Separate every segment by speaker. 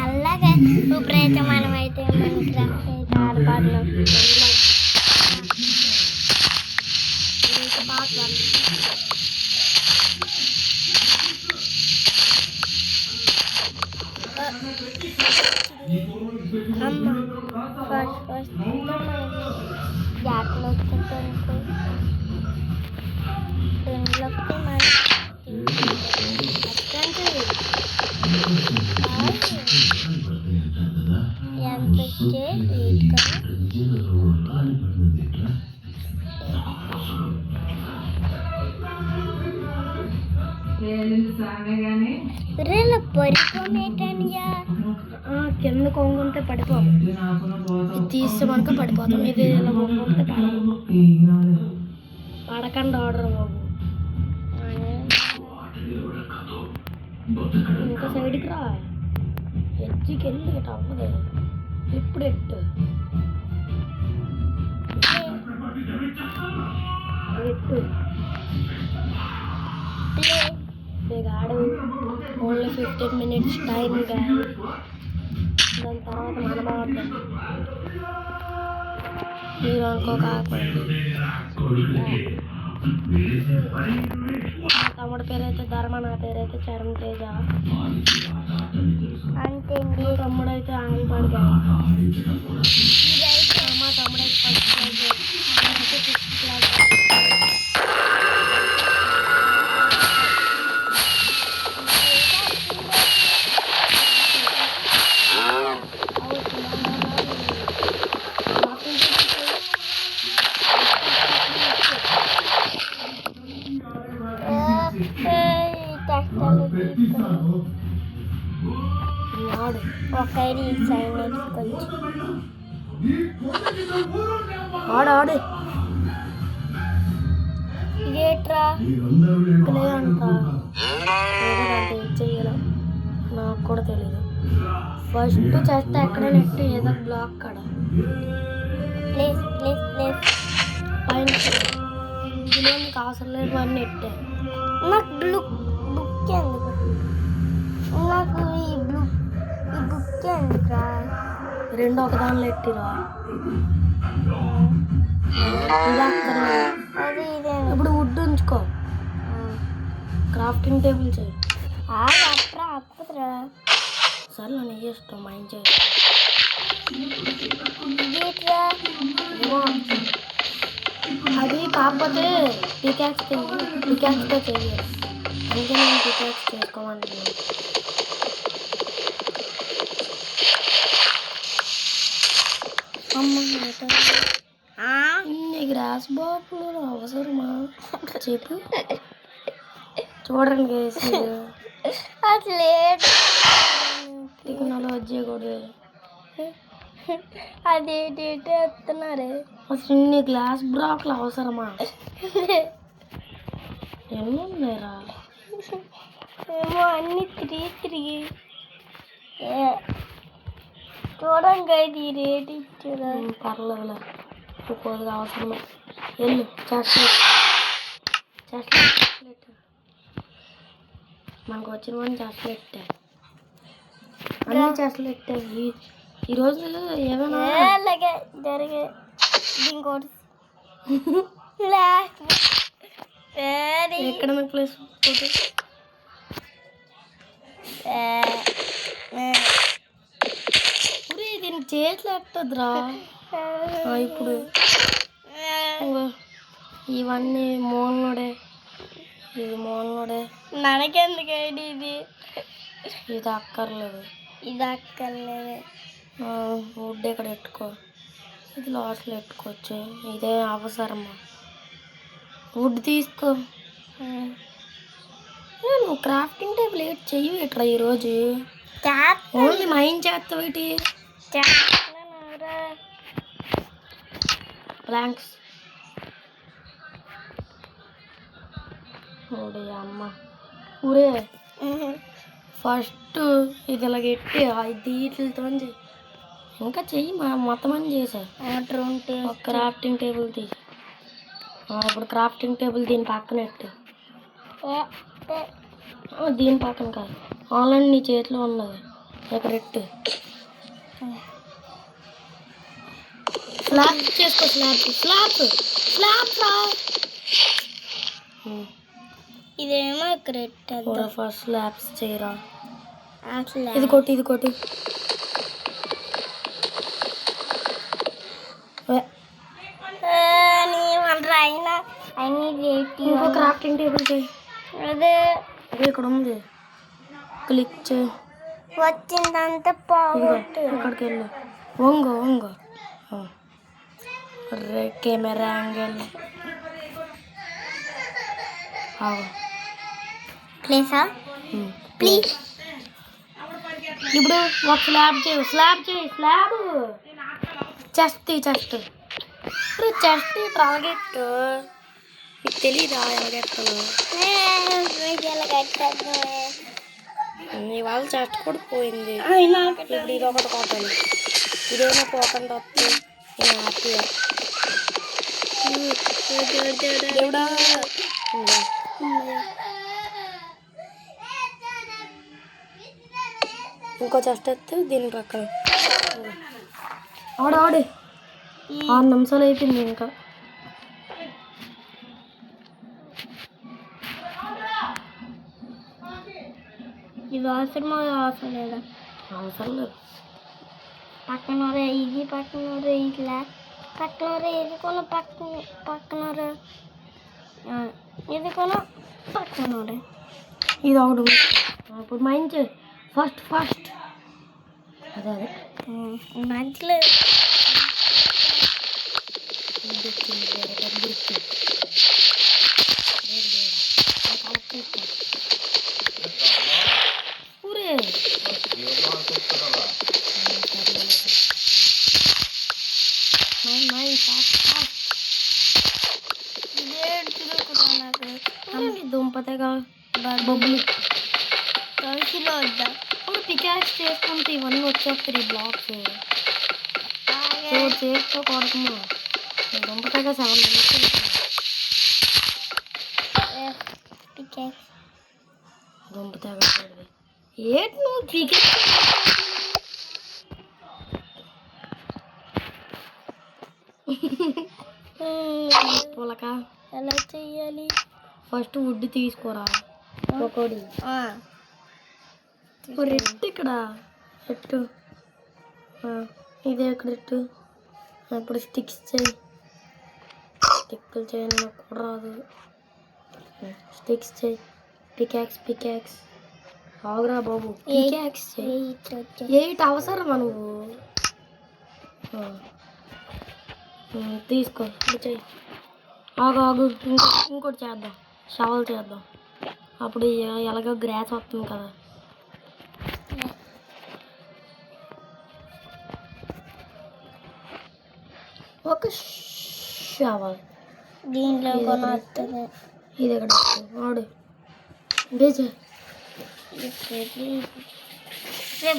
Speaker 1: అలాగే ఇప్పుడైతే మనమైతే మైన్క్రాఫ్ట్ అయితే ఆడబడినాం. అమ్మ ఫస్ట్ మనకి జాతలో వచ్చేటనుకో రెండులోకి మనకి ఎంత వచ్చే పరిపోనేటనియా కింద కొంగుంటే పడిపోము. ఇది తీస్తే మనకు పడిపోతాం. ఇది ఇలా కొంగుంటే పడకండి ఆర్డర్ బాబు. ఇంకా సైడ్కి రా, ఎడ్జికి వెళ్ళి ఇటు అవ్వదు. ఇప్పుడు ఎట్టు ఎట్టు ఆడు ఓన్లీ 15 minutes టైం కానీ దాని తర్వాత మనం ఆడతాం. మీరు అనుకో కాకండి. మా తమ్ముడి పేరు అయితే ధర్మ, నా పేరు అయితే చరణ్ తేజ. అంతేండి. తమ్ముడు అయితే ఆంగిపడిగా. మా తమ్ముడు అయితే ఫస్ట్ క్లాస్, 6th క్లాస్. ఆడు ఇదేట్రా లేదంటా చెయ్యాల నాకు కూడా తెలీదు. ఫస్ట్ చేస్తే ఎక్కడైనా నెట్ ఏదో బ్లాక్ కాడ ప్లేస్ ప్లేస్ ప్లేస్ పైన ఇందులో నీకు అవసరం లేదు అని నెట్టే. నాకు బుక్ ఎందుకు, నాకు ఈ బుక్ ఎందుకురా? రెండు ఒక దానిలో ఎట్టిరా. అది ఇదే. ఇప్పుడు వుడ్ ఉంచుకో, క్రాఫ్టింగ్ టేబుల్ చేయి. అప్పురా సరే నన్ను ఇష్టం మైండ్ చేయి. అది కాకపోతే పికాక్స్తో చెయ్యాలి. అందుకే నేను పికాక్స్ చేసుకోమంటున్నాను. ఇన్ని గ్రాస్ బాపులు అవసరమా చెప్పు. చూడండి కేసి అసలే వచ్చేయకూడదు. అదేంటి వస్తున్నారే అసలు ఇన్ని గ్లాస్ బ్లాక్లు అవసరమా? ఎన్ని ఉన్నాయిరా? ఏమో అన్ని తిరిగి చూడండి. ఇది రేట్ ఇచ్చారా? పర్లేదులే, కొద్దిగా అవసరమే. వెళ్ళు చాక్లెట్ మనకు వచ్చిన వన్ చాక్లెట్, అన్ని చాక్లెట్. ఈ రోజు ఏమైనా జరిగే ఇంకోటి ఎక్కడ ప్లేస్ దీనికి చేతులు ఎట్టదురా. ఇప్పుడు ఇవన్నీ మూలనుడే, ఇది మూలనుడే. మనకెందుకండి ఇది అక్కర్లేదు. వుడ్ ఇక్కడ పెట్టుకో, ఇది లాస్ట్లో పెట్టుకోవచ్చు. ఇదే అవసరమా? వుడ్ తీసుకో. నువ్వు క్రాఫ్టింగ్ టేబుల్ ఏటి చెయ్యట్రా ఈరోజు? Only mind చేస్తావేటి? ప్లాంక్స్ అమ్మ ఊరే. ఫస్ట్ ఇది ఇలాగెట్టి వీటితో ఇంకా చెయ్యి. మొత్తం అని చేశారు. క్రాఫ్టింగ్ టేబుల్ తీసి ఇప్పుడు క్రాఫ్టింగ్ టేబుల్ దీని పక్కన పెట్టు. దీని పక్కన కాదు, ఆన్లైన్ నీ చేతిలో ఉన్నది ఇక్కడ ఎట్టు. స్లాబ్ చేసుకో, స్లాబ్. ఇదేమో ఇక్కడ ఫస్ట్ స్లాబ్స్ చేయరా. ఇది కొట్టి ఇంకో క్రాఫ్టింగ్ టేబుల్ చేయి. అదే ఇక్కడ ఉంది, క్లిక్ చేయి. వచ్చిందంటే ఇక్కడికి వెళ్ళు, వంగు కెమెరా యాంగిల్ ప్లీజ్. ఇప్పుడు ఒక స్లాబ్ చేయి. చెస్ట్ ఇప్పుడు చెస్ట్ ఎలాగెట్టు మీకు తెలీదా ఎలాగెట్టాలో? ఇవాళ చెస్ట్ కూడా పోయింది. ఇప్పుడు ఇది ఒకటి కొట్టాలి, ఇదేమో పోకుండా వస్తుంది. నేను హ్యాపీగా దేవుడా. ఇంకో చెస్ట్ ఎత్తే దీని పక్కన ఆడు 6 నిమిషాలు అయిపోయింది. ఇంకా ఇది అవసరం లేదా? అవసరం లేదు. పక్కన ఇది పక్కన ఇట్లా పక్కన ఇది కొన పక్కన ఇది కొన పక్కన ఇది ఒకటి. ఇప్పుడు మంచి ఫస్ట్ అదే మంచిలో దుంపతగా బొబ్బులు కలిసిలో వద్దా. ఇప్పుడు పికాక్స్ చేసుకుంటే ఇవన్నీ వచ్చేస్తాయి బ్లాక్స్. చేతితో కొడతాము దుంపతగా 7 నిమిషాలు. దుంపతగా ఏంటి నువ్వు పికాక్స్ పొలక ఎలా చెయ్యాలి? ఫస్ట్ వుడ్ తీసుకోరా ఒకటి. రెట్టు ఇక్కడ ఎట్టు, ఇదే ఇక్కడ ఎట్టు. ఇప్పుడు స్టిక్స్ చేయి. స్టిక్కులు చేయని నాకు కూడా రాదు. స్టిక్స్ చేయి. పికాక్స్ ఆగురా బాబు. పికాక్స్ చేయి. 8 అవసరమా నువ్వు? తీసుకో చెయ్యి. ఆగు ఇంకోటి చేద్దాం, షవల్ చేద్దాం. అప్పుడు ఎలాగో గ్రాస్ వస్తుంది కదా. ఒక షవల్ దీంట్లో ఇది ఎక్కడ వాడు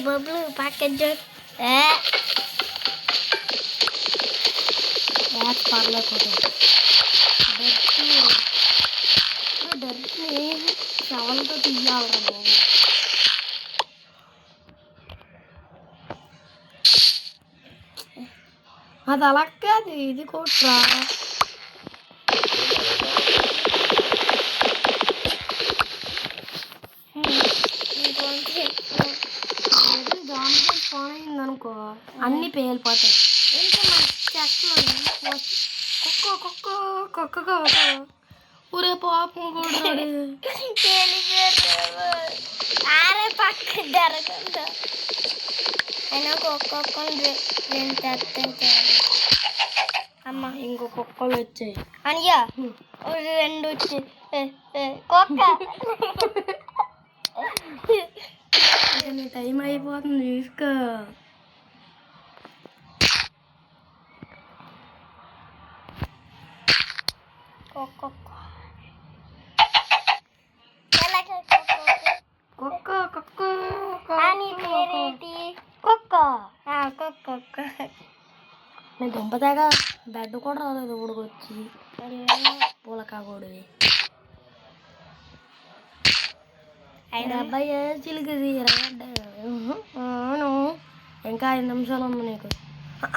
Speaker 1: బొబ్బులు ప్యాకెట్ పర్లేకపోతే డర్ని షవల్తో తీయాలరా బాబు. అది అలా కాదు, ఇది కొట్రా. ఫోన్ అయిందనుకో అన్నీ పేలిపోతాయి. ఇంకా మన చెట్లు కుక్క ఊరే పాపం కూడా ఆరే పక్క జరగదు. అయినా కుక్కలు అమ్మ ఇంకో కుక్కలు వచ్చాయి అనియా. 2 వచ్చాయి. కుక్క నీ టైం అయిపోతుంది చూసుకో. నేను దుంపదాగా బెడ్ కూడా రాలేదు ఊడికొచ్చి పూలకా కూడవి. అబ్బాయి చిలికిది అవును. ఇంకా 5 నిమిషాలు ఉంది నీకు.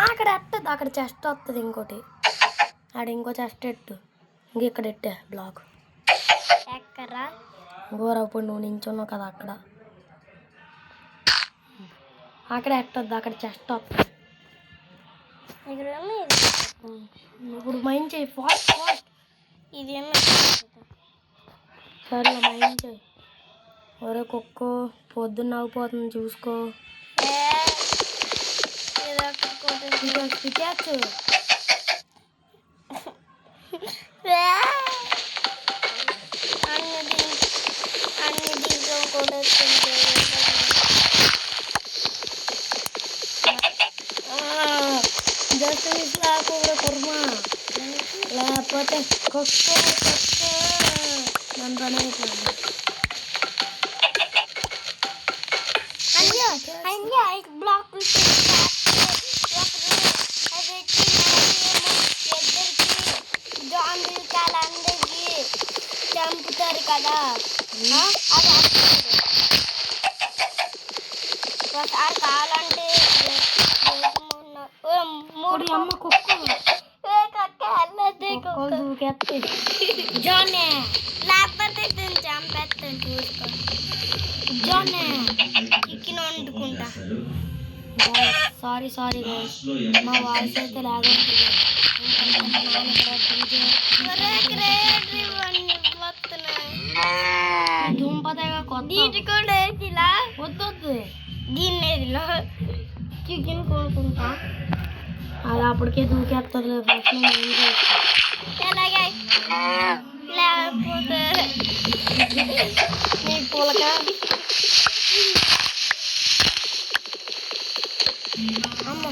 Speaker 1: అక్కడ ఎట్టదు, అక్కడ చెస్ట్ వస్తుంది ఇంకోటి. ఆడ ఇంకో చెస్ట్ ఎట్టు, ఇంక ఇక్కడ ఎట్టే బ్లాక్ ఎక్కరా గోరప్పుడు నువ్వు నించున్నావు కదా అక్కడ. అక్కడ ఎట్టద్దు, అక్కడ చెస్ట్ వస్తుంది. ఇప్పుడు మైండ్ చేయి, ఫాస్ట్ ఫాస్ట్. ఇది సరే మైండ్ చేయి. ఒరే కుక్కో, పొద్దున్న నవ్వుపోతుంది చూసుకో. పిచ్చాచ్చు అన్ని దీంట్లో కూడా జస్ట్ కూడా కుర్మా, లేకపోతే కుక్క మన పని అయిపోయింది. బ్లాక్ అందరికి చంపుతారు కదా, ఒకసారి కావాలంటే జోనే లేకపోతే చంపేస్తాను చూసుకో. జోనే చికెన్ వండుకుంటా. సారీ మా వాయిస్ అయితే లాగుంటుంది. దుంపదగా వద్దు దీన్నేదిలో చికెన్ కొనుక్కుంటా. అది అప్పటికే దూకేస్తుంది. ఎలాగే లేకపోతే నీ పూలక అమ్మ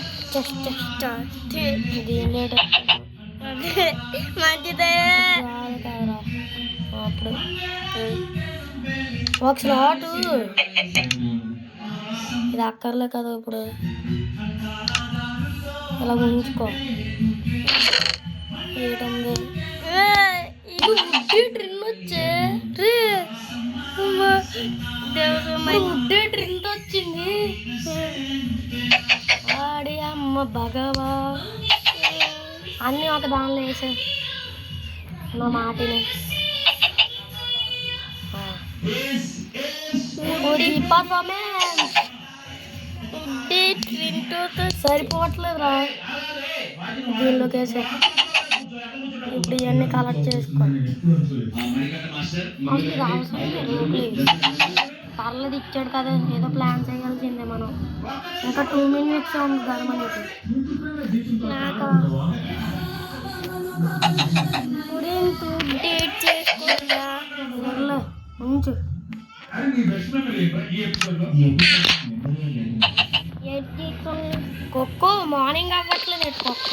Speaker 1: మంచిదే. అప్పుడు ఒక స్లాట్ ఇది అక్కర్లే కదా. ఇప్పుడు ఇలా ఉంచుకో. ఏటుంది ట్రిన్ వచ్చే ట్రింట్ వచ్చింది. ఆడి అమ్మ భగవా అన్నీ ఒక దానిలో వేసే నా మాటిని. సరిపోవట్లేదురా దీనిలోకి వేసే. ఇప్పుడు ఇవన్నీ కలెక్ట్ చేసుకో. పర్లేదు ఇచ్చాడు కదా, ఏదో ప్లాన్ చేయాల్సిందే మనం. ఇంకా 2 minutes ఉంది గర్మని. నాకు ఉంచు. కుక్క మార్నింగ్ అవ్వట్లేదు. కుక్క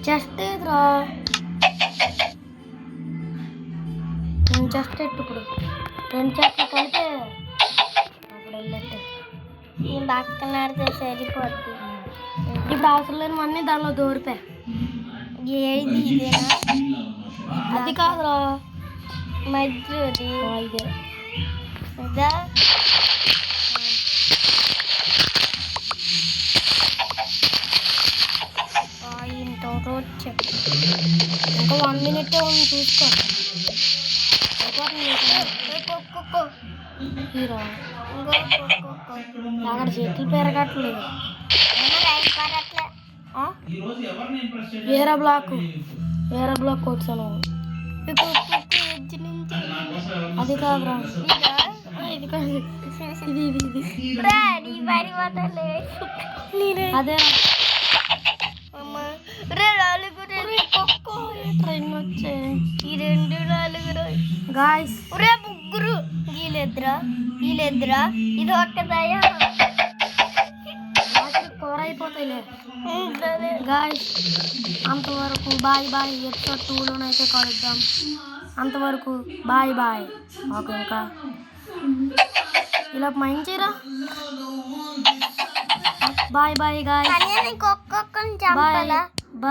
Speaker 1: చెస్ట్ ఏదిరా, చెస్ట్ ఎట్టు. ఇప్పుడు 2 చెట్లు కలిపే అప్పుడు వెళ్ళట్టు పక్కన సరిపోద్ది. ఇప్పుడు అవసరం లేనివన్నీ దానిలో దూరిపా. ఏది అది కాదురా మధ్యది ఇదా. ఇంకా 1 minute ఉంది చూసుకో. అక్కడ చెట్లు పెరగట్లేదు. వేరే బ్లాక్ వచ్చాను. అది కాదురా, ఇది కాదు, ఇది అదే ట్రైన్ వచ్చే. ఈ 2 4 గాయస్ ముగ్గురు వీళ్ళెద్దురా ఇది ఒక్కదయ్యా కూర అయిపోతాయిలే. గాయస్ అంతవరకు బాయ్. ఎపిసోడ్ 2లోనైతే కలుద్దాం. అంతవరకు బాయ్. ఓకే, ఇంకా ఇలా మంచిరా. Bye guys.